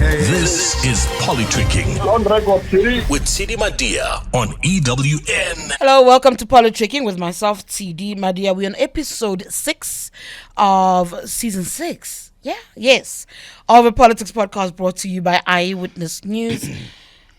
This is Politricking On record, Tshidi. with Tshidi Madia on EWN. Hello, welcome to Politricking with myself, Tshidi Madia. We're on episode 6 of season 6. Yes. Of a politics podcast brought to you by Eyewitness News.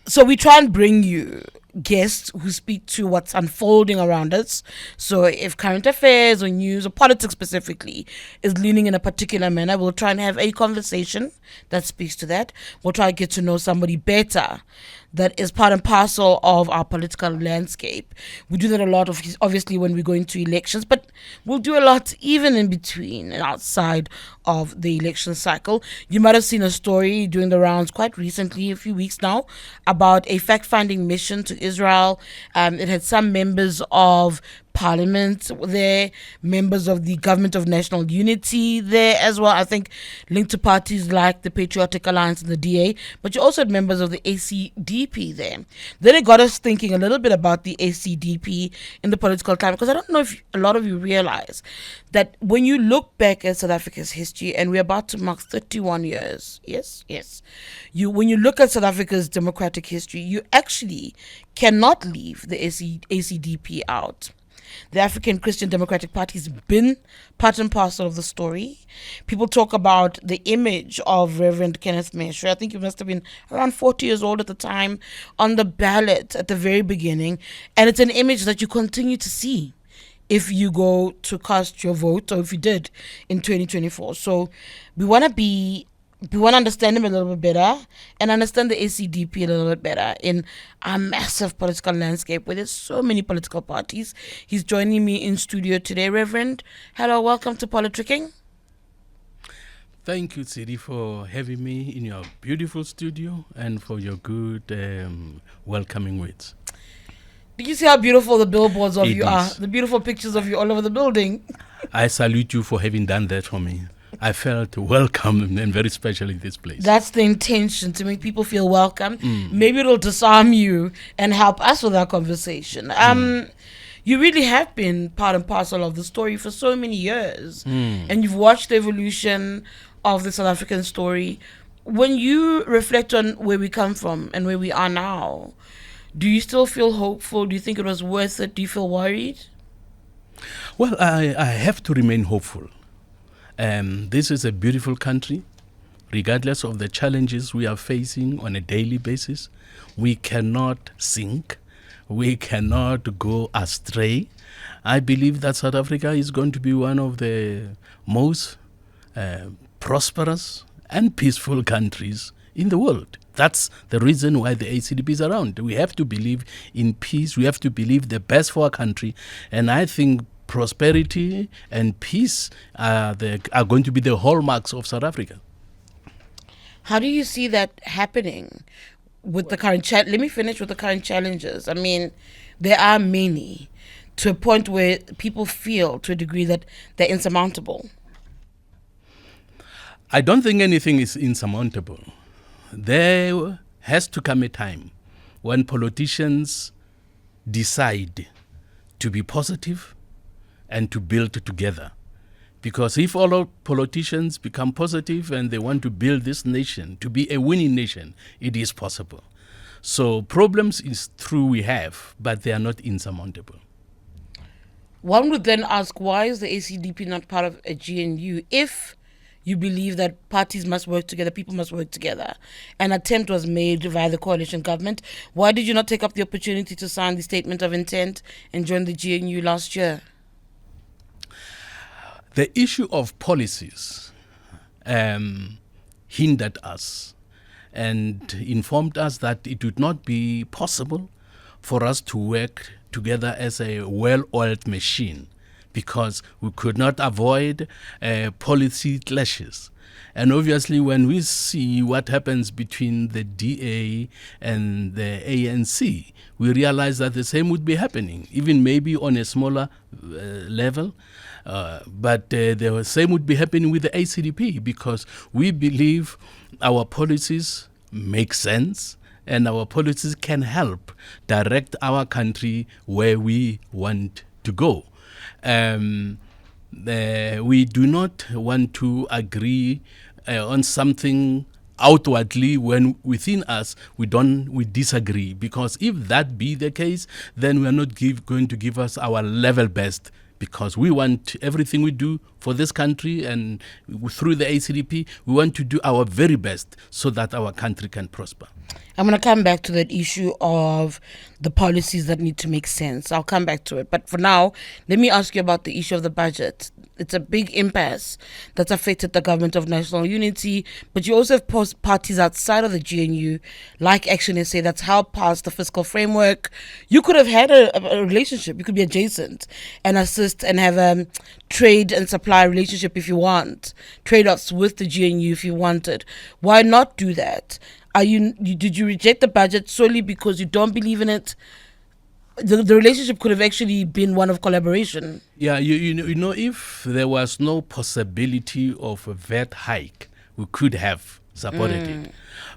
So we try and bring you guests who speak to what's unfolding around us. So if current affairs or news or politics specifically is leaning in a particular manner, we'll try and have a conversation that speaks to that. We'll try to get to know somebody better that is part and parcel of our political landscape. We do that a lot, obviously, when we go into elections, but we'll do a lot even in between and outside of the election cycle. You might have seen a story doing the rounds quite recently, a few weeks now, about a fact-finding mission to Israel. It had some members of Parliament there, members of the Government of National Unity there as well, I think linked to parties like the Patriotic Alliance and the DA, but you also had members of the ACDP there. Then it got us thinking a little bit about the ACDP in the political climate, because I don't know if a lot of you realize that when you look back at South Africa's history, and we're about to mark 31 years, when you look at South Africa's democratic history, you actually cannot leave the ACDP out. The African Christian Democratic Party has been part and parcel of the story. People talk about the image of Reverend Kenneth Meshoe. I think he must have been around 40 years old at the time, on the ballot at the very beginning. And it's an image that you continue to see if you go to cast your vote, or if you did in 2024. So we want to understand him a little bit better and understand the ACDP a little bit better in our massive political landscape where there's so many political parties. He's joining me in studio today. Reverend, hello, welcome to Politricking. Thank you, Tshidi, for having me in your beautiful studio and for your good welcoming words. Did you see how beautiful the billboards of It you are? is. The beautiful pictures of you all over the building. I salute you for having done that for me. I felt welcome and very special in this place. That's the intention, to make people feel welcome. Maybe it'll disarm you and help us with our conversation. You really have been part and parcel of the story for so many years. And you've watched the evolution of the South African story. When you reflect on where we come from and where we are now, do you still feel hopeful? Do you think it was worth it? Do you feel worried? Well, I have to remain hopeful. This is a beautiful country. Regardless of the challenges we are facing on a daily basis, we cannot sink. We cannot go astray. I believe that South Africa is going to be one of the most prosperous and peaceful countries in the world. That's the reason why the ACDP is around. We have to believe in peace. We have to believe the best for our country. And I think prosperity and peace are going to be the hallmarks of South Africa. How do you see that happening with the current let me finish with the current challenges. I mean, there are many, to a point where people feel to a degree that they're insurmountable. I don't think anything is insurmountable. There has to come a time when politicians decide to be positive and to build together. Because if all our politicians become positive and they want to build this nation to be a winning nation, it is possible. So problems is true we have, but they are not insurmountable. One would then ask, why is the ACDP not part of a GNU if you believe that parties must work together, people must work together? An attempt was made via the coalition government. Why did you not take up the opportunity to sign the statement of intent and join the GNU last year? The issue of policies hindered us and informed us that it would not be possible for us to work together as a well-oiled machine, because we could not avoid policy clashes. And obviously, when we see what happens between the DA and the ANC, we realize that the same would be happening, even maybe on a smaller level. But the same would be happening with the ACDP, because we believe our policies make sense and our policies can help direct our country where we want to go. We do not want to agree on something outwardly, when within us we disagree. Because if that be the case, then we are not going to give us our level best, because we want everything we do for this country and through the ACDP, we want to do our very best so that our country can prosper. I'm going to come back to that issue of the policies that need to make sense. I'll come back to it. But for now, let me ask you about the issue of the budget. It's a big impasse that's affected the government of national unity, but you also have parties outside of the GNU, like Action SA, that's helped pass the fiscal framework. You could have had a relationship. You could be adjacent and assist and have a trade and supply relationship if you want, trade-offs with the GNU if you wanted. Why not do that? Did you reject the budget solely because you don't believe in it? The relationship could have actually been one of collaboration. Yeah, you know, if there was no possibility of a VAT hike, we could have supported it.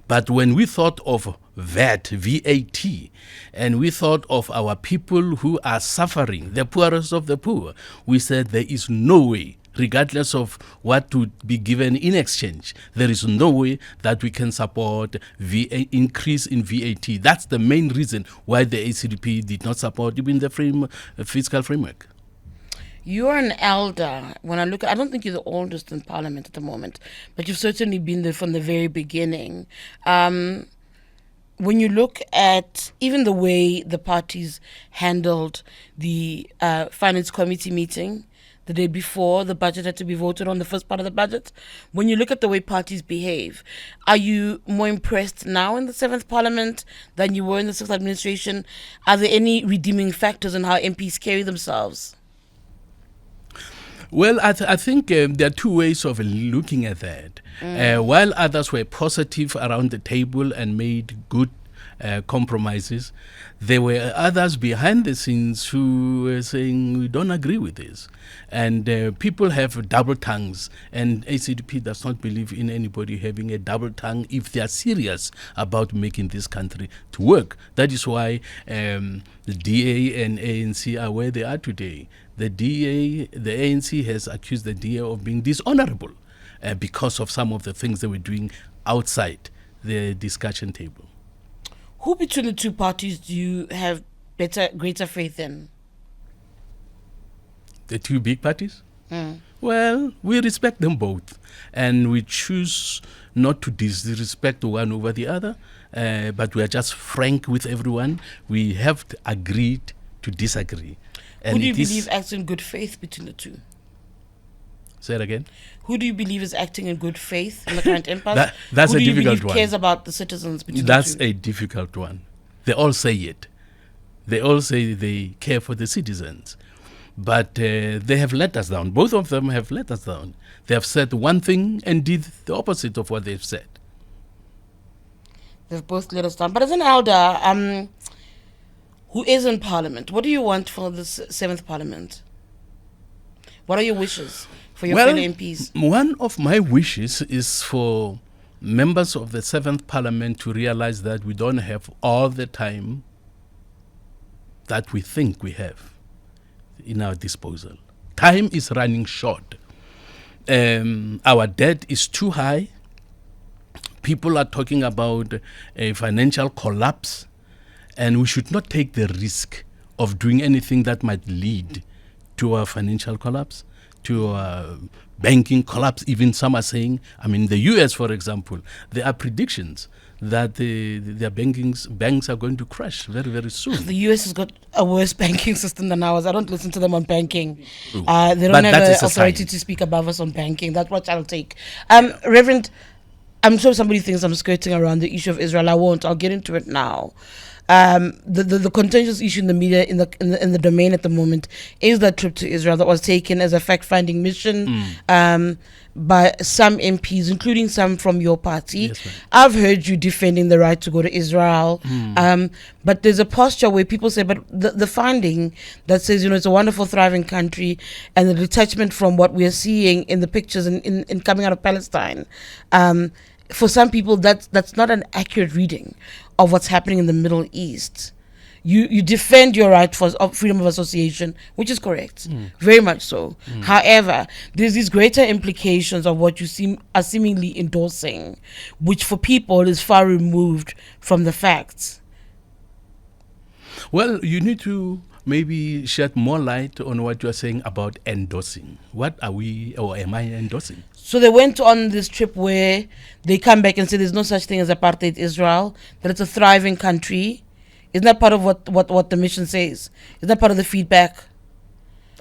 But when we thought of VAT, and we thought of our people who are suffering, the poorest of the poor, we said there is no way, regardless of what would be given in exchange, there is no way that we can support increase in VAT. That's the main reason why the ACDP did not support even the fiscal framework. You're an elder. When I look, I don't think you're the oldest in Parliament at the moment, but you've certainly been there from the very beginning. When you look at even the way the parties handled the Finance Committee meeting the day before the budget had to be voted on, the first part of the budget, when you look at the way parties behave, are you more impressed now in the 7th Parliament than you were in the 6th administration? Are there any redeeming factors in how MPs carry themselves? Well, I think there are two ways of looking at that. While others were positive around the table and made good compromises, there were others behind the scenes who were saying, we don't agree with this. And people have double tongues, and ACDP does not believe in anybody having a double tongue if they are serious about making this country to work. That is why the DA and ANC are where they are today. The ANC has accused the DA of being dishonorable because of some of the things they were doing outside the discussion table. Who between the two parties do you have greater faith in? The two big parties? Well, we respect them both, and we choose not to disrespect one over the other, but we are just frank with everyone. We have agreed to disagree. And who do you believe acts in good faith between the two? Say it again. Who do you believe is acting in good faith in the current impasse? That's who a do you difficult believe one. Cares about the citizens between That's the two? a difficult one. They all say it. They all say they care for the citizens. But they have let us down. Both of them have let us down. They have said one thing and did the opposite of what they've said. They've both let us down. But as an elder, who is in Parliament, what do you want for the 7th Parliament? What are your wishes for your fellow MPs? One of my wishes is for members of the 7th Parliament to realize that we don't have all the time that we think we have in our disposal. Time is running short. Our debt is too high. People are talking about a financial collapse, and we should not take the risk of doing anything that might lead to a financial collapse, to a banking collapse. Even some are saying, in the US, for example, there are predictions that their banks are going to crash very, very soon. The US has got a worse banking system than ours. I don't listen to them on banking. They don't But have that is the a authority sign. to speak above us on banking. That's what I'll take. Reverend, I'm sure somebody thinks I'm skirting around the issue of Israel. I won't. I'll get into it now. The contentious issue in the media, in the domain at the moment, is that trip to Israel that was taken as a fact-finding mission by some MPs, including some from your party. Yes, ma'am. I've heard you defending the right to go to Israel, but there's a posture where people say, but the finding that says, it's a wonderful, thriving country, and the detachment from what we are seeing in the pictures in coming out of Palestine, for some people, that's not an accurate reading of what's happening in the Middle East. you defend your right for freedom of association, which is correct, very much so. However, there's these greater implications of what you are seemingly endorsing, which for people is far removed from the facts. Well, you need to maybe shed more light on what you are saying about endorsing. What are we, or am I endorsing? So they went on this trip where they come back and say there's no such thing as apartheid Israel, that it's a thriving country. Isn't that part of what the mission says? Is that part of the feedback?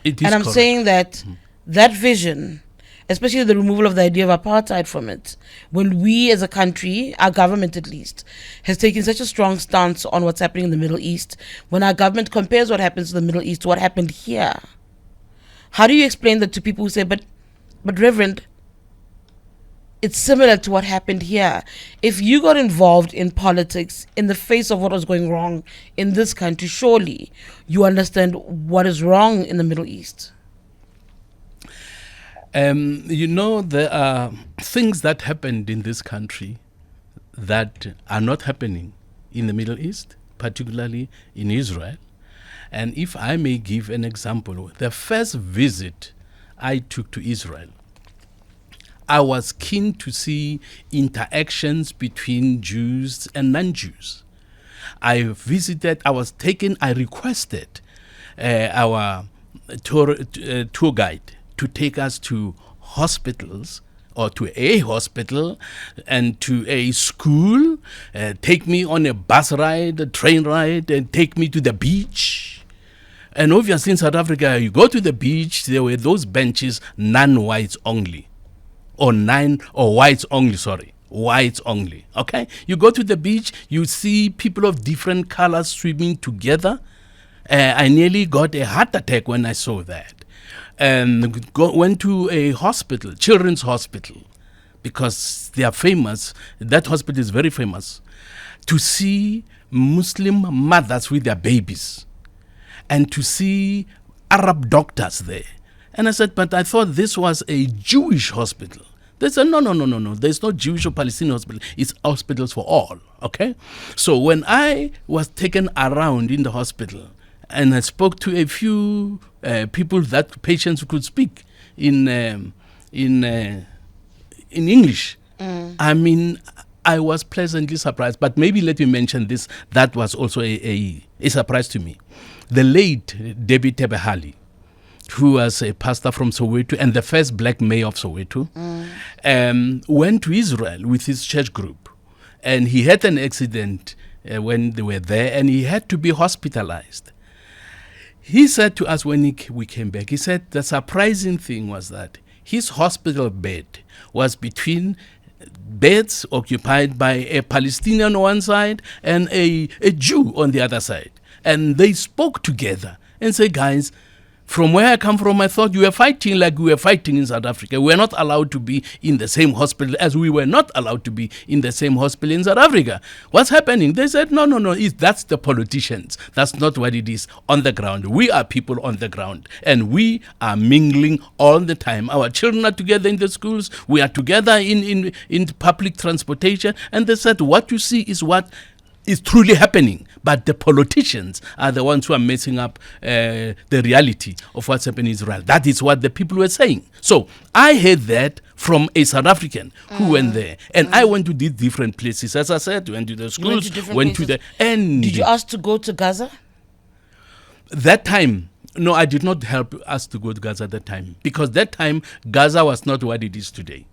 It is and I'm correct. saying that that vision, especially the removal of the idea of apartheid from it, when we as a country, our government at least, has taken such a strong stance on what's happening in the Middle East, when our government compares what happens in the Middle East to what happened here, how do you explain that to people who say, but Reverend, it's similar to what happened here? If you got involved in politics in the face of what was going wrong in this country, surely you understand what is wrong in the Middle East. There are things that happened in this country that are not happening in the Middle East, particularly in Israel. And if I may give an example, the first visit I took to Israel, I was keen to see interactions between Jews and non-Jews. I requested our tour guide to take us to hospitals, or to a hospital and to a school, take me on a bus ride, a train ride, and take me to the beach. And obviously in South Africa, you go to the beach, there were those benches, non-whites only. Whites only, okay? You go to the beach, you see people of different colors swimming together. I nearly got a heart attack when I saw that. And went to a hospital, children's hospital, because they are famous. That hospital is very famous, to see Muslim mothers with their babies and to see Arab doctors there. And I said, but I thought this was a Jewish hospital. They said, no. There's no Jewish or Palestinian hospital. It's hospitals for all, okay? So when I was taken around in the hospital and I spoke to a few patients who could speak in English, I mean, I was pleasantly surprised. But maybe let me mention this. That was also a surprise to me. The late David Tebehali, who was a pastor from Soweto and the first black mayor of Soweto, went to Israel with his church group. And he had an accident when they were there, and he had to be hospitalized. He said to us when we came back, he said the surprising thing was that his hospital bed was between beds occupied by a Palestinian on one side and a Jew on the other side. And they spoke together and said, guys, from where I come from, I thought you were fighting like we were fighting in South Africa. We were not allowed to be in the same hospital as we were not allowed to be in the same hospital in South Africa. What's happening? They said, no, that's the politicians. That's not what it is on the ground. We are people on the ground, and we are mingling all the time. Our children are together in the schools. We are together in public transportation. And they said, what you see is what is truly happening, but the politicians are the ones who are messing up the reality of what's happening in Israel. That is what the people were saying. So I heard that from a South African who went there, and I went to these different places. As I said, went to the schools, Did you ask to go to Gaza? That time, no, I did not help us to go to Gaza that time, because that time Gaza was not what it is today.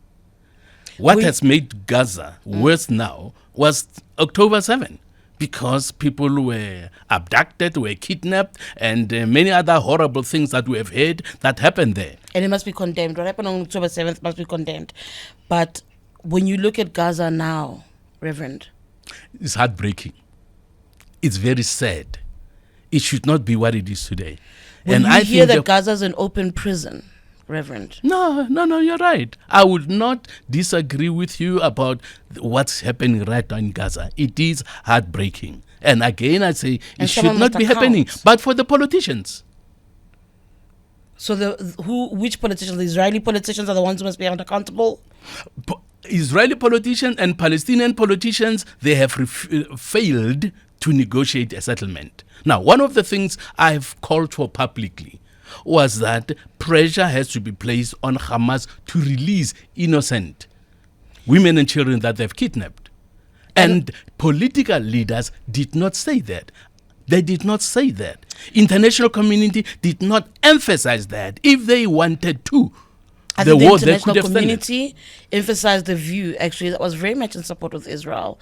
What has made Gaza worse now was October 7, because people were abducted, were kidnapped, and many other horrible things that we have heard that happened there. And it must be condemned. What happened on October 7th must be condemned. But when you look at Gaza now, Reverend, it's heartbreaking. It's very sad. It should not be what it is today. When you hear that Gaza is an open prison, Reverend. No, you're right. I would not disagree with you about what's happening right now in Gaza. It is heartbreaking. And again, I say it should not be happening. But for the politicians. So which politicians? The Israeli politicians are the ones who must be held accountable? Israeli politicians and Palestinian politicians, they have failed to negotiate a settlement. Now, one of the things I've called for publicly was that pressure has to be placed on Hamas to release innocent women and children that they've kidnapped. And political leaders did not say that. They did not say that. International community did not emphasize that. If they wanted to, I think the international community emphasized the view, actually, that was very much in support of Israel.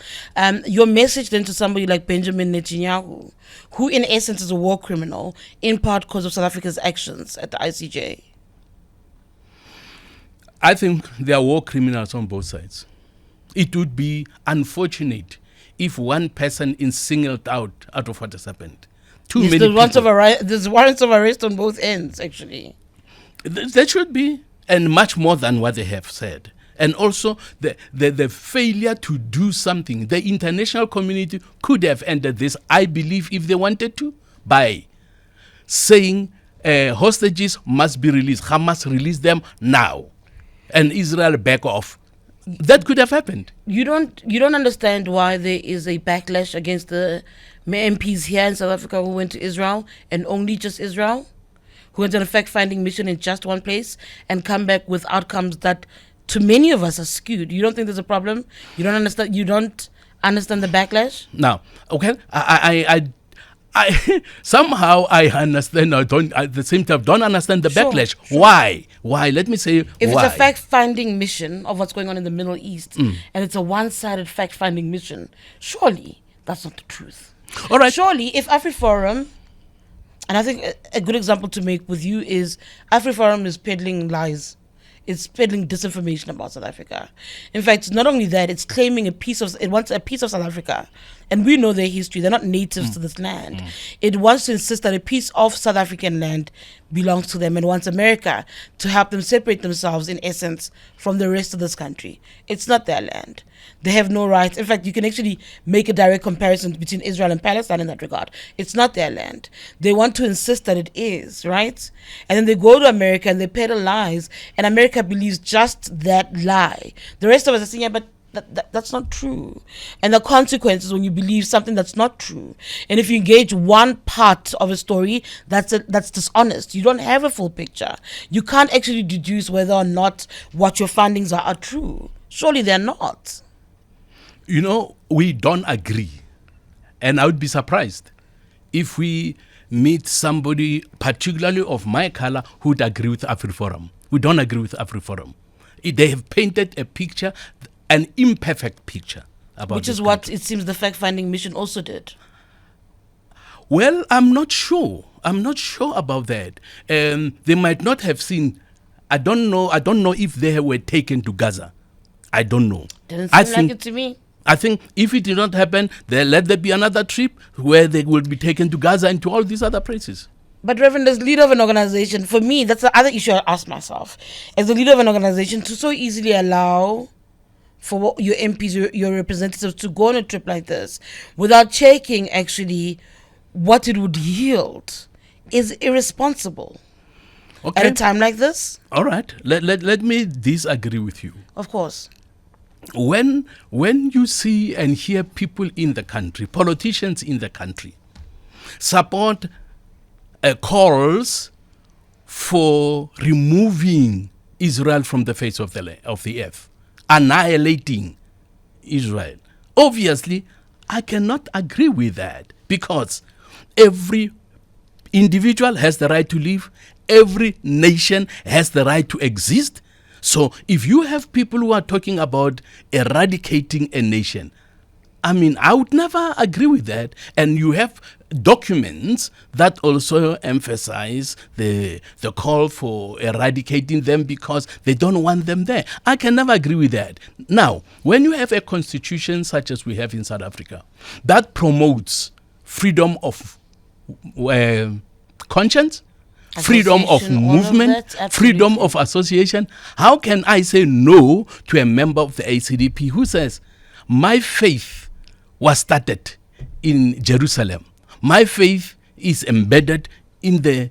Your message then to somebody like Benjamin Netanyahu, who in essence is a war criminal, in part because of South Africa's actions at the ICJ. I think there are war criminals on both sides. It would be unfortunate if one person is singled out of what has happened. There's warrants of arrest on both ends, actually. There should be. And much more than what they have said. And also the failure to do something. The international community could have ended this, I believe, if they wanted to, by saying hostages must be released. Hamas release them now. And Israel back off. That could have happened. You don't understand why there is a backlash against the MPs here in South Africa who went to Israel, and only just Israel? Who went on a fact-finding mission in just one place and come back with outcomes that, to many of us, are skewed. You don't think there's a problem? You don't understand the backlash? Now, okay, I somehow I understand. I don't at the same time don't understand the backlash. Sure. Why? Let me say if why. It's a fact-finding mission of what's going on in the Middle East, and it's a one-sided fact-finding mission, surely that's not the truth. All right. Surely, if AfriForum, and I think a good example to make with you is AfriForum is peddling lies. It's peddling disinformation about South Africa. In fact, not only that, it's claiming it wants a piece of South Africa. And we know their history. They're not natives to this land. It wants to insist that a piece of South African land belongs to them and wants America to help them separate themselves, in essence, from the rest of this country. It's not their land. They have no rights. In fact, you can actually make a direct comparison between Israel and Palestine in that regard. It's not their land. They want to insist that it is, right? And then they go to America and they peddle lies, and America believes just that lie. The rest of us are saying, yeah, but that's not true. And the consequences when you believe something that's not true. And if you engage one part of a story, that's dishonest. You don't have a full picture. You can't actually deduce whether or not what your findings are true. Surely they're not. You know, we don't agree. And I would be surprised if we meet somebody, particularly of my color, who would agree with AfriForum. We don't agree with AfriForum. They have painted a picture, an imperfect picture about which is what it seems the fact-finding mission also did. Well, I'm not sure about that. They might not have seen. I don't know if they were taken to Gaza. I don't know. Didn't seem like it to me. I think if it did not happen, let there be another trip where they will be taken to Gaza and to all these other places. But Reverend, as leader of an organization, for me, that's the other issue I ask myself. As a leader of an organization, to so easily allow for your MPs, your representatives to go on a trip like this without checking actually what it would yield is irresponsible. Okay. At a time like this? All right. Let me disagree with you. Of course. When you see and hear people in the country, politicians in the country, support calls for removing Israel from the face of the earth, annihilating Israel, obviously, I cannot agree with that, because every individual has the right to live. Every nation has the right to exist. So if you have people who are talking about eradicating a nation, I mean, I would never agree with that. And you have documents that also emphasize the call for eradicating them because they don't want them there. I can never agree with that. Now, when you have a constitution such as we have in South Africa that promotes freedom of conscience, freedom of movement, freedom of association, how can I say no to a member of the ACDP who says, my faith was started in Jerusalem. My faith is embedded in the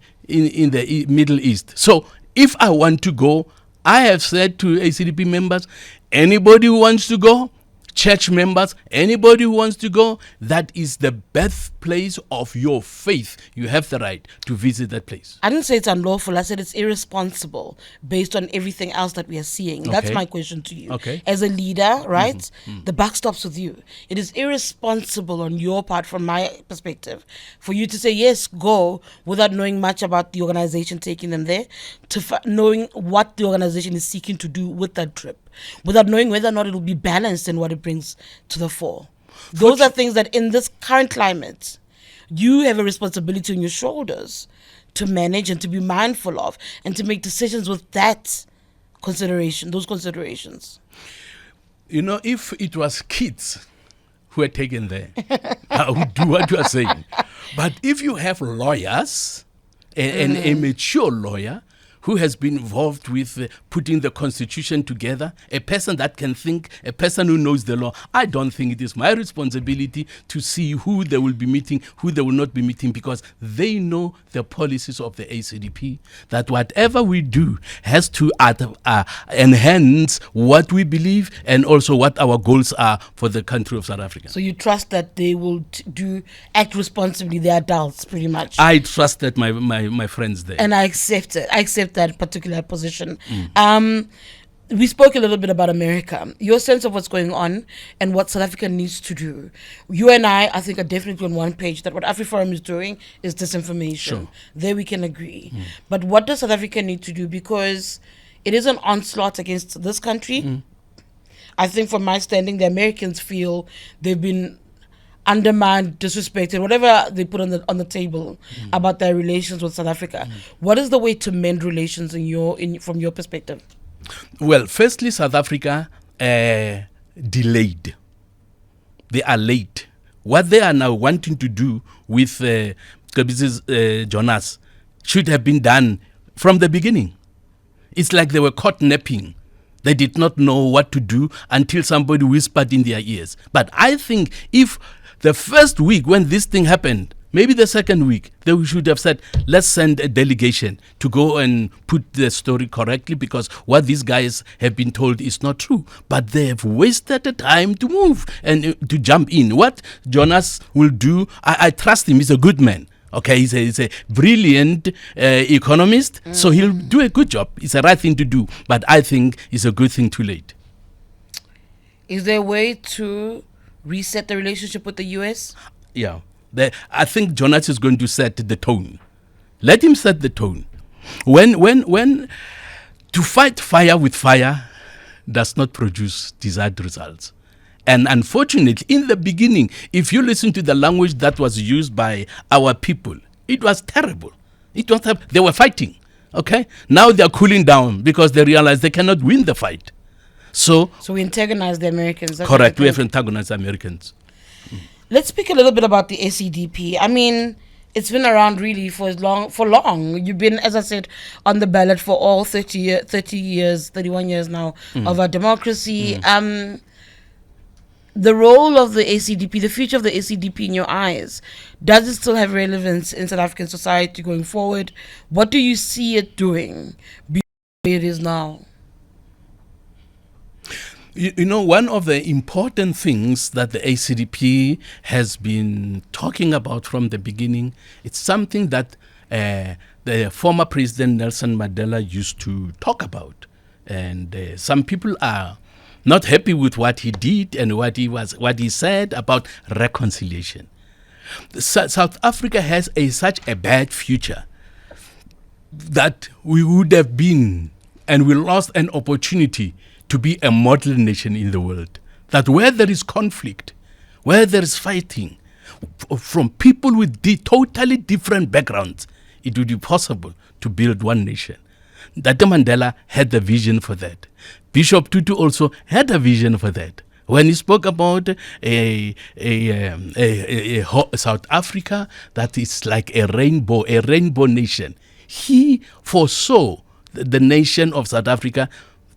Middle East. So if I want to go, I have said to ACDP members, anybody who wants to go, church members, anybody who wants to go, that is the birthplace of your faith. You have the right to visit that place. I didn't say it's unlawful. I said it's irresponsible based on everything else that we are seeing. That's Okay. my question to you. Okay. As a leader, right? The buck stops with you. It is irresponsible on your part, from my perspective, for you to say, yes, go, without knowing much about the organization taking them there, to knowing what the organization is seeking to do with that trip, without knowing whether or not it will be balanced in what it brings to the fore. Those are things that in this current climate, you have a responsibility on your shoulders to manage and to be mindful of and to make decisions with that consideration, those considerations. You know, if it was kids who were taken there, I would do what you are saying. But if you have lawyers, a mature lawyer who has been involved with putting the constitution together, a person that can think, a person who knows the law, I don't think it is my responsibility to see who they will be meeting, who they will not be meeting, because they know the policies of the ACDP, that whatever we do has to enhance what we believe and also what our goals are for the country of South Africa. So you trust that they will act responsibly, they're adults pretty much. I trust that my friends there. And I accept it. I accept that particular position. We spoke a little bit about America. Your sense of what's going on and what South Africa needs to do. You and I think, are definitely on one page that what AfriForum is doing is disinformation. Sure. There we can agree. But what does South Africa need to do? Because it is an onslaught against this country. I think from my standing, the Americans feel they've been undermined, disrespected, whatever they put on the table about their relations with South Africa. What is the way to mend relations from your perspective? Well, firstly, South Africa delayed. They are late. What they are now wanting to do with Jonas should have been done from the beginning. It's like they were caught napping. They did not know what to do until somebody whispered in their ears. But I think if the first week when this thing happened, maybe the second week, they should have said, let's send a delegation to go and put the story correctly, because what these guys have been told is not true. But they have wasted the time to move and to jump in. What Jonas will do, I trust him. He's a good man. Okay, he's a brilliant economist, so he'll do a good job. It's the right thing to do, but I think it's a good thing too late. Is there a way to reset the relationship with the U.S.? Yeah. I think Jonas is going to set the tone. Let him set the tone. When to fight fire with fire does not produce desired results. And unfortunately, in the beginning, if you listen to the language that was used by our people, it was terrible. They were fighting. Okay? Now they are cooling down because they realize they cannot win the fight. So we antagonize the Americans. That's correct. We have antagonized the Americans. Let's speak a little bit about the ACDP. I mean, it's been around really for long. You've been, as I said, on the ballot for all 31 years now of our democracy. The role of the ACDP, the future of the ACDP in your eyes, does it still have relevance in South African society going forward? What do you see it doing beyond where it is now? You know, one of the important things that the ACDP has been talking about from the beginning, it's something that the former President Nelson Mandela used to talk about. And some people are not happy with what he did and what he said about reconciliation. South Africa has such a bad future that we would have been, and we lost an opportunity to be a model nation in the world. That where there is conflict, where there is fighting, from people with totally different backgrounds, it would be possible to build one nation. Dr. Mandela had the vision for that. Bishop Tutu also had a vision for that. When he spoke about a South Africa that is like a rainbow nation, he foresaw the nation of South Africa,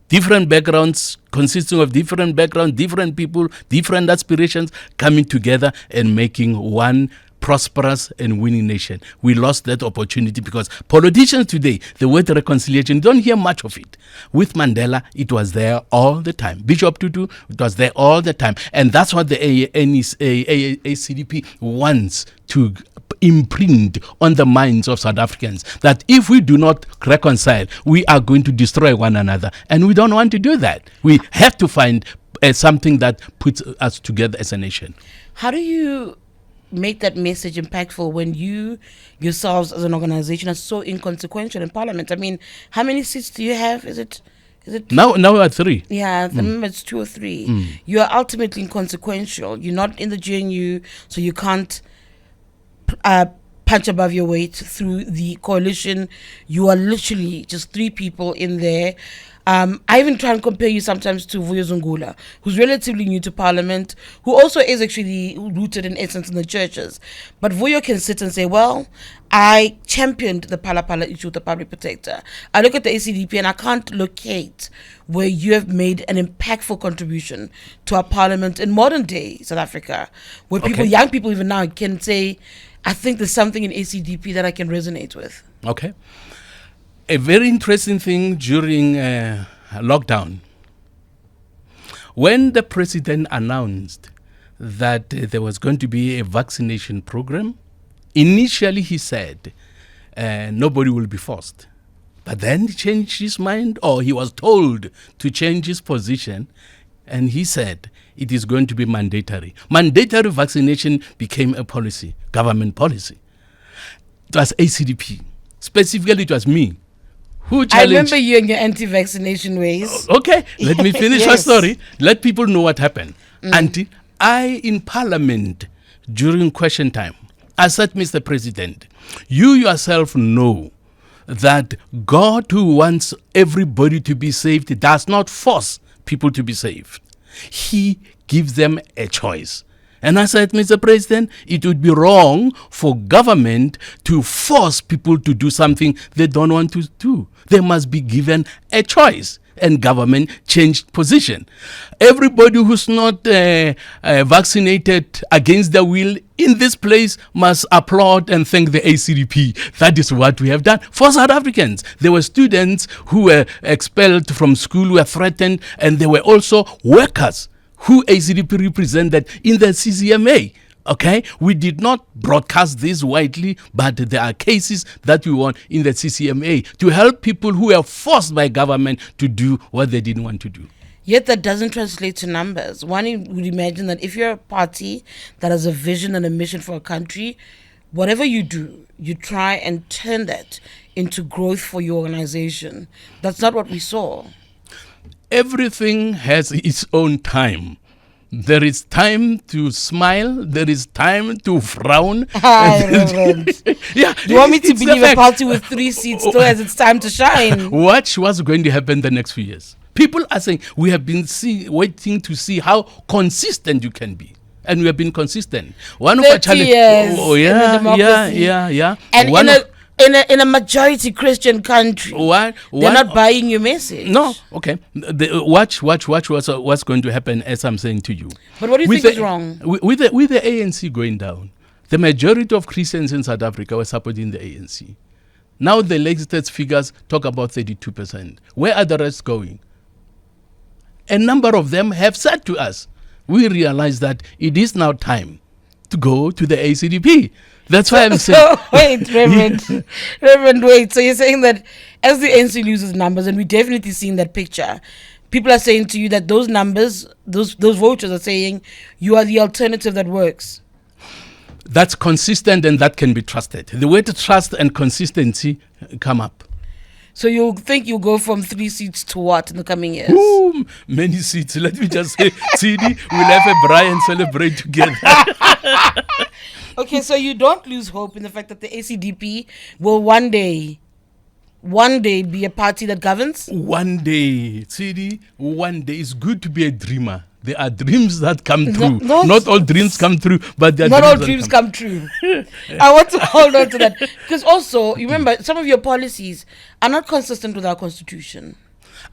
different backgrounds, consisting of different backgrounds, different people, different aspirations, coming together and making one prosperous and winning nation. We lost that opportunity because politicians today, the word reconciliation, you don't hear much of it. With Mandela, it was there all the time. Bishop Tutu, it was there all the time. And that's what the ACDP wants to imprint on the minds of South Africans, that if we do not reconcile, we are going to destroy one another. And we don't want to do that. We have to find something that puts us together as a nation. How do you make that message impactful when you yourselves as an organization are so inconsequential in Parliament? I mean, how many seats do you have? Is it now we're at 3? Yeah, I remember it's 2 or 3. You are ultimately inconsequential. You're not in the GNU, so you can't punch above your weight through the coalition. You are literally just 3 people in there. I even try and compare you sometimes to Vuyo Zungula, who's relatively new to Parliament, who also is actually rooted in essence in the churches. But Vuyo can sit and say, well, I championed the Pala Pala issue with the public protector. I look at the ACDP and I can't locate where you have made an impactful contribution to our Parliament in modern day South Africa, where people, young people even now, can say, I think there's something in ACDP that I can resonate with. Okay. A very interesting thing during lockdown, when the president announced that there was going to be a vaccination program, initially he said nobody will be forced. But then he changed his mind, or he was told to change his position, and he said it is going to be mandatory. Mandatory vaccination became a policy, government policy. It was ACDP. Specifically, it was me who challenged. I remember you and your anti-vaccination ways. Okay, let me finish my Yes. story. Let people know what happened. Until I, in Parliament, during question time, I said, Mr. President, you yourself know that God, who wants everybody to be saved, does not force people to be saved. He gives them a choice. And I said, Mr. President, it would be wrong for government to force people to do something they don't want to do. They must be given a choice. And government changed position. Everybody who's not vaccinated against their will in this place must applaud and thank the ACDP. That is what we have done for South Africans. There were students who were expelled from school, were threatened, and there were also workers who ACDP represented in the CCMA. Okay, we did not broadcast this widely, but there are cases that we want in the CCMA to help people who are forced by government to do what they didn't want to do. Yet that doesn't translate to numbers. One would imagine that if you're a party that has a vision and a mission for a country, whatever you do, you try and turn that into growth for your organization. That's not what we saw. Everything has its own time. There is time to smile. There is time to frown. Hi, Reverend. Yeah, You want me to it's believe a fact. party with 3 seats still has its time to shine? Watch what's going to happen the next few years. People are saying we have been waiting to see how consistent you can be. And we have been consistent. One of our 30 challenges. years Oh, in a yeah, democracy. yeah. And One of- in a majority Christian country, they're not buying your message. No, okay. Watch what's going to happen as I'm saying to you. But what do you With think is the- wrong? With the ANC going down, the majority of Christians in South Africa were supporting the ANC. Now the latest figures talk about 32%. Where are the rest going? A number of them have said to us, we realize that it is now time to go to the ACDP. That's why I'm saying. Wait, Reverend. Reverend, wait. So you're saying that as the ANC loses numbers, and we definitely seen that picture, people are saying to you that those numbers, those voters are saying you are the alternative that works. That's consistent and that can be trusted. The way to trust and consistency come up. So you think you'll go from 3 seats to what in the coming years? Ooh, many seats. Let me just say, Tshidi, we'll have a braai and celebrate together. Okay, so you don't lose hope in the fact that the ACDP will one day be a party that governs? One day, Tshidi, one day. It's good to be a dreamer. There are dreams that come true. Not all dreams come true, but there are Not all that dreams come true. I want to hold on to that. Because also, you remember, some of your policies are not consistent with our constitution.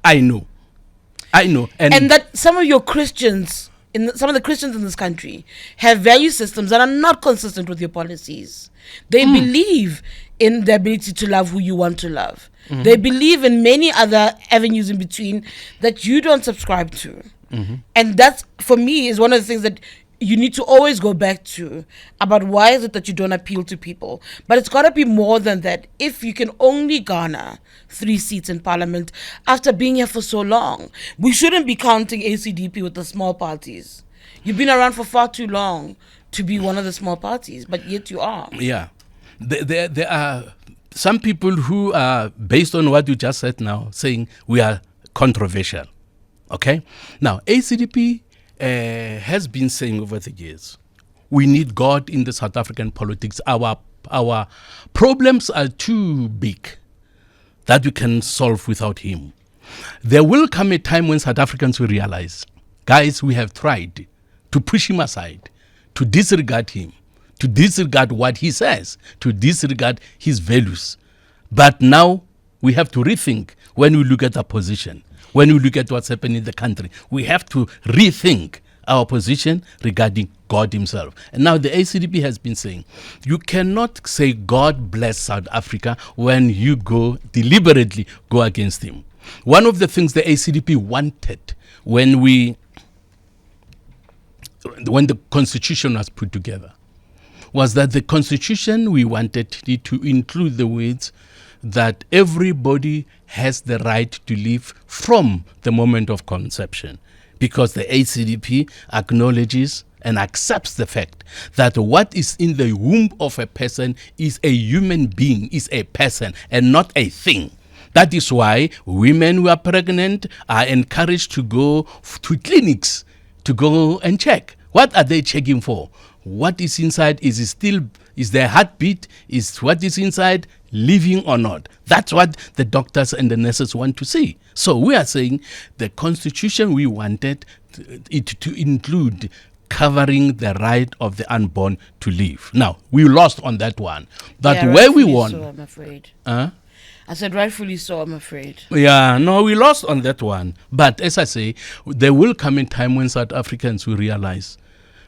I know. And that some of your Christians some of the Christians in this country have value systems that are not consistent with your policies. They believe in the ability to love who you want to love. They believe in many other avenues in between that you don't subscribe to. And that's, for me, is one of the things that you need to always go back to about why is it that you don't appeal to people. But it's got to be more than that. If you can only garner 3 seats in parliament after being here for so long, we shouldn't be counting ACDP with the small parties. You've been around for far too long to be one of the small parties, but yet you are. Yeah. There are some people who are, based on what you just said now, saying we are controversial. Okay? Now, ACDP has been saying over the years, we need God in the South African politics. Our problems are too big that we can solve without him. There will come a time when South Africans will realize, guys, we have tried to push him aside, to disregard him, to disregard what he says, to disregard his values. But now we have to rethink when we look at our position. When we look at what's happening in the country, we have to rethink our position regarding God himself. And now the ACDP has been saying, you cannot say God bless South Africa when you deliberately go against him. One of the things the ACDP wanted when the Constitution was put together was that the Constitution, we wanted it to include the words that everybody has the right to live from the moment of conception, because the ACDP acknowledges and accepts the fact that what is in the womb of a person is a human being, is a person, and not a thing. That is why women who are pregnant are encouraged to go to clinics to go and check. What are they checking for? What is inside? Is their heartbeat? Is what is inside living or not? That's what the doctors and the nurses want to see. So we are saying the Constitution, we wanted it to include covering the right of the unborn to live. Now, we lost on that one. But Yeah, where we rightfully won... so, I'm afraid. I said rightfully so, I'm afraid. Yeah, no, we lost on that one. But as I say, there will come a time when South Africans will realize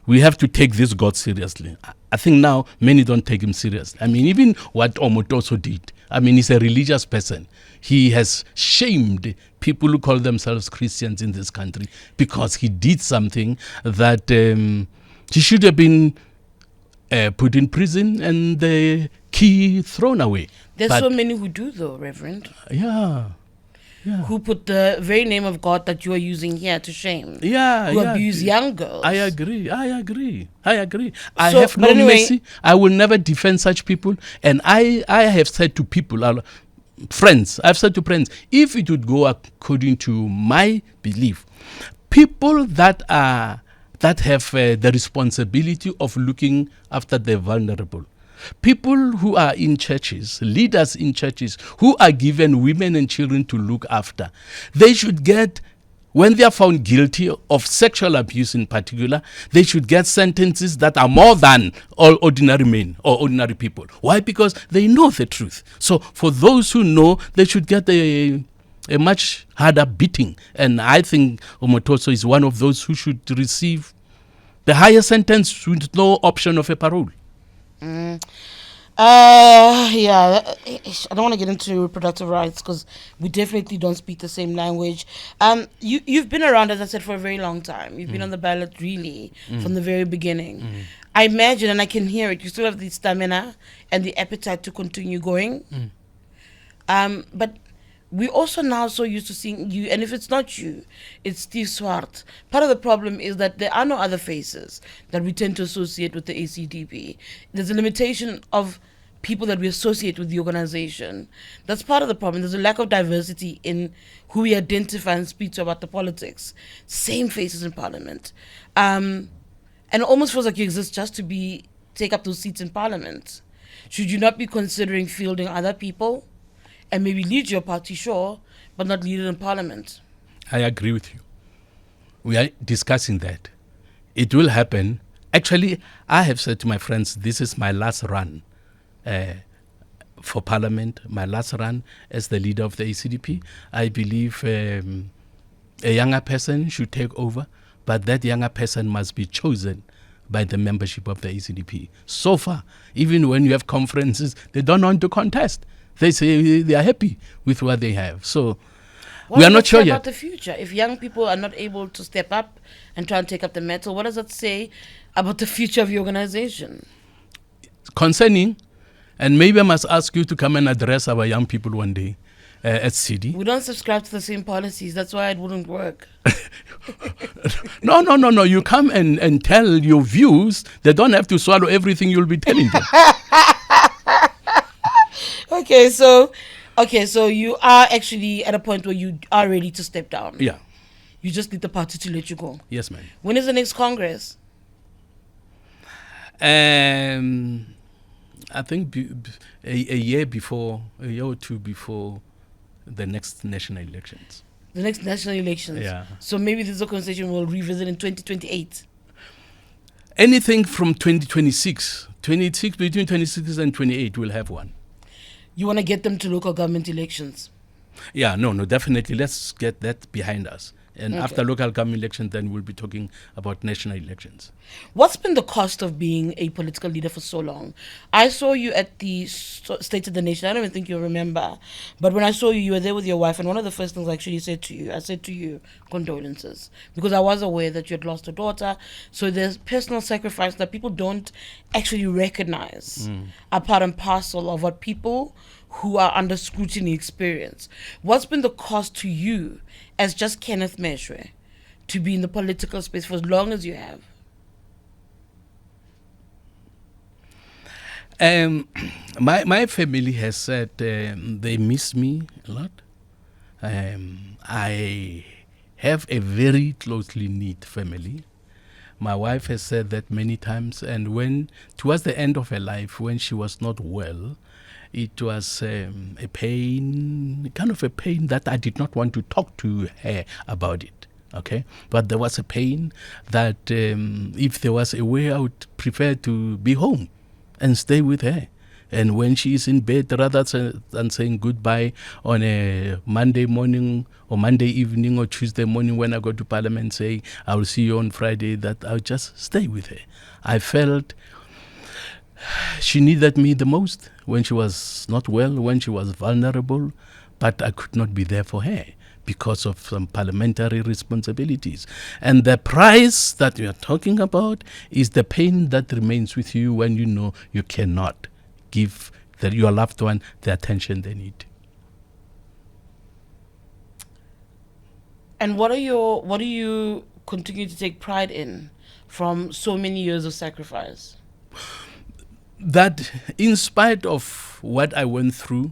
we have to take this God seriously. I think now many don't take him seriously. I mean, even what Omotoso did, I mean, he's a religious person. He has shamed people who call themselves Christians in this country because he did something that he should have been put in prison and the key thrown away. There's so many who do, though, Reverend. Yeah. Who put the very name of God that you are using here to shame. Yeah. Who abuse young girls. I agree. I have no mercy. I will never defend such people. And I have said to people, friends, I've said to friends, if it would go according to my belief, people that have the responsibility of looking after the vulnerable, people who are in churches, leaders in churches, who are given women and children to look after, they should get, when they are found guilty of sexual abuse in particular, they should get sentences that are more than all ordinary men or ordinary people. Why? Because they know the truth. So for those who know, they should get a much harder beating. And I think Omotoso is one of those who should receive the higher sentence with no option of a parole. Yeah, I don't want to get into reproductive rights because we definitely don't speak the same language. You've been around, as I said, for a very long time. You've been on the ballot really from the very beginning. I imagine, and I can hear it, you still have the stamina and the appetite to continue going. But we also now so used to seeing you, and if it's not you, it's Steve Swart. Part of the problem is that there are no other faces that we tend to associate with the ACDP. There's a limitation of people that we associate with the organization. That's part of the problem. There's a lack of diversity in who we identify and speak to about the politics. Same faces in parliament. And it almost feels like you exist just to take up those seats in parliament. Should you not be considering fielding other people? And maybe lead your party, sure, but not lead it in parliament. I agree with you. We are discussing that. It will happen. Actually, I have said to my friends, this is my last run for parliament, my last run as the leader of the ACDP. I believe a younger person should take over, but that younger person must be chosen by the membership of the ACDP. So far, even when you have conferences, they don't want to contest. They say they are happy with what they have. So we are not sure yet. What does that say about the future? If young people are not able to step up and try and take up the mantle, what does that say about the future of your organization? Concerning, and maybe I must ask you to come and address our young people one day at Tshidi. We don't subscribe to the same policies. That's why it wouldn't work. No. You come and tell your views. They don't have to swallow everything you'll be telling them. Okay, so you are actually at a point where you are ready to step down. Yeah. You just need the party to let you go. Yes, ma'am. When is the next Congress? I think a year or two before the next national elections. The next national elections. Yeah. So maybe this is a conversation we'll revisit in 2028. Anything from 2026, between 26 and 28, we'll have one. You want to get them to local government elections? Yeah, no, definitely. Let's get that behind us. And Okay. after local government elections, then we'll be talking about national elections. What's been the cost of being a political leader for so long? I saw you at the State of the Nation. I don't even think you'll remember. But when I saw you, you were there with your wife. And one of the first things I actually said to you, condolences. Because I was aware that you had lost a daughter. So there's personal sacrifice that people don't actually recognize are part and parcel of what people who are under scrutiny experience. What's been the cost to you as just Kenneth Meshoe to be in the political space for as long as you have? My family has said they miss me a lot. I have a very closely knit family. My wife has said that many times, and when towards the end of her life, when she was not well, it was a pain, kind of a pain that I did not want to talk to her about it. Okay, but there was a pain that if there was a way, I would prefer to be home and stay with her. And when she is in bed, rather than saying goodbye on a Monday morning or Monday evening or Tuesday morning when I go to Parliament saying, I will see you on Friday, that I'll just stay with her. I felt she needed me the most when she was not well, when she was vulnerable, but I could not be there for her because of some parliamentary responsibilities. And the price that we are talking about is the pain that remains with you when you know you cannot give your loved one the attention they need. And what do you continue to take pride in from so many years of sacrifice? That in spite of what I went through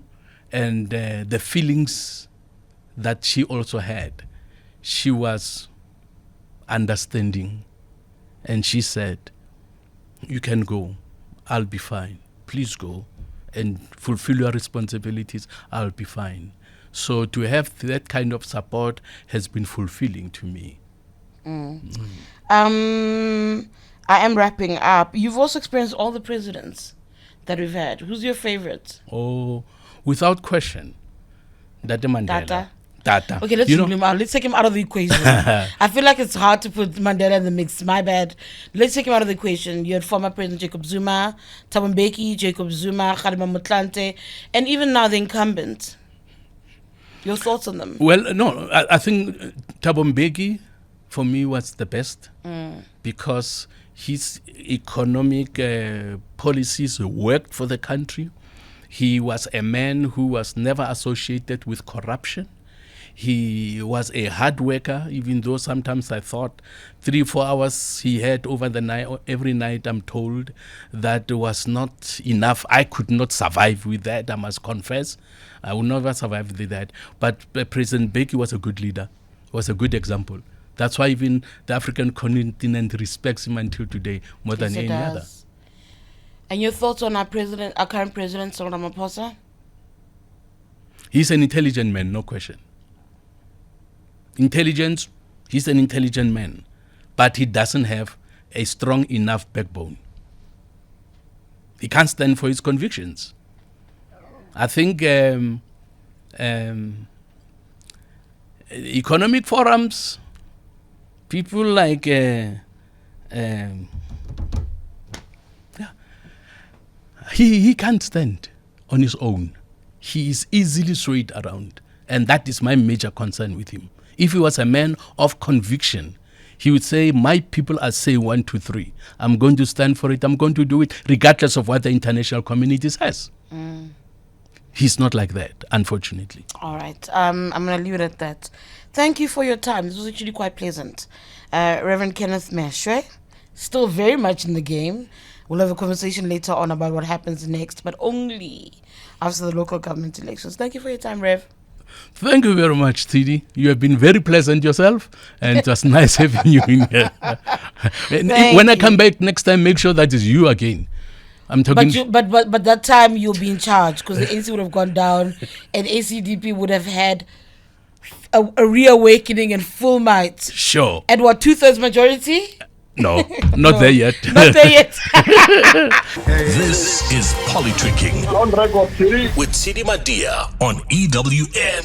and the feelings that she also had, she was understanding. And she said, you can go, I'll be fine. Please go and fulfill your responsibilities, I'll be fine. So to have that kind of support has been fulfilling to me. I am wrapping up. You've also experienced all the presidents that we've had. Who's your favorite? Oh, without question, Dade Mandela. Tata. Okay, let's rule him out. Let's take him out of the equation. I feel like it's hard to put Mandela in the mix. My bad. Let's take him out of the equation. You had former President Jacob Zuma, Thabo Mbeki, Jacob Zuma, Kgalema Motlanthe, and even now the incumbent. Your thoughts on them? Well, no, I think Thabo Mbeki, for me, was the best because his economic policies worked for the country. He was a man who was never associated with corruption. He was a hard worker, even though sometimes I thought 3-4 hours he had over the night, every night I'm told, that was not enough. I could not survive with that, I must confess. I would never survive with that. But President Mbeki was a good leader, was a good example. That's why even the African continent respects him until today more than any other. And your thoughts on our current president, Cyril Ramaphosa? He's an intelligent man, no question. Intelligence, he's an intelligent man, but he doesn't have a strong enough backbone. He can't stand for his convictions. I think economic forums, people like he can't stand on his own. He is easily swayed around, and that is my major concern with him. If he was a man of conviction, he would say, my people are saying 1, 2, 3. I'm going to stand for it. I'm going to do it regardless of what the international community says. He's not like that, unfortunately. All right. I'm going to leave it at that. Thank you for your time. This was actually quite pleasant. Reverend Kenneth Meshoe, still very much in the game. We'll have a conversation later on about what happens next, but only after the local government elections. Thank you for your time, Rev. Thank you very much, Tshidi. You have been very pleasant yourself, and it was nice having you in here. When I come back next time, make sure that is you again. I'm talking. But that time you'll be in charge, because the AC would have gone down, and ACDP would have had a reawakening in full might. Sure. At what, 2/3 majority? No, not there yet. Not there yet. This is Politricking On record, Tshidi. with Tshidi Madia on EWN.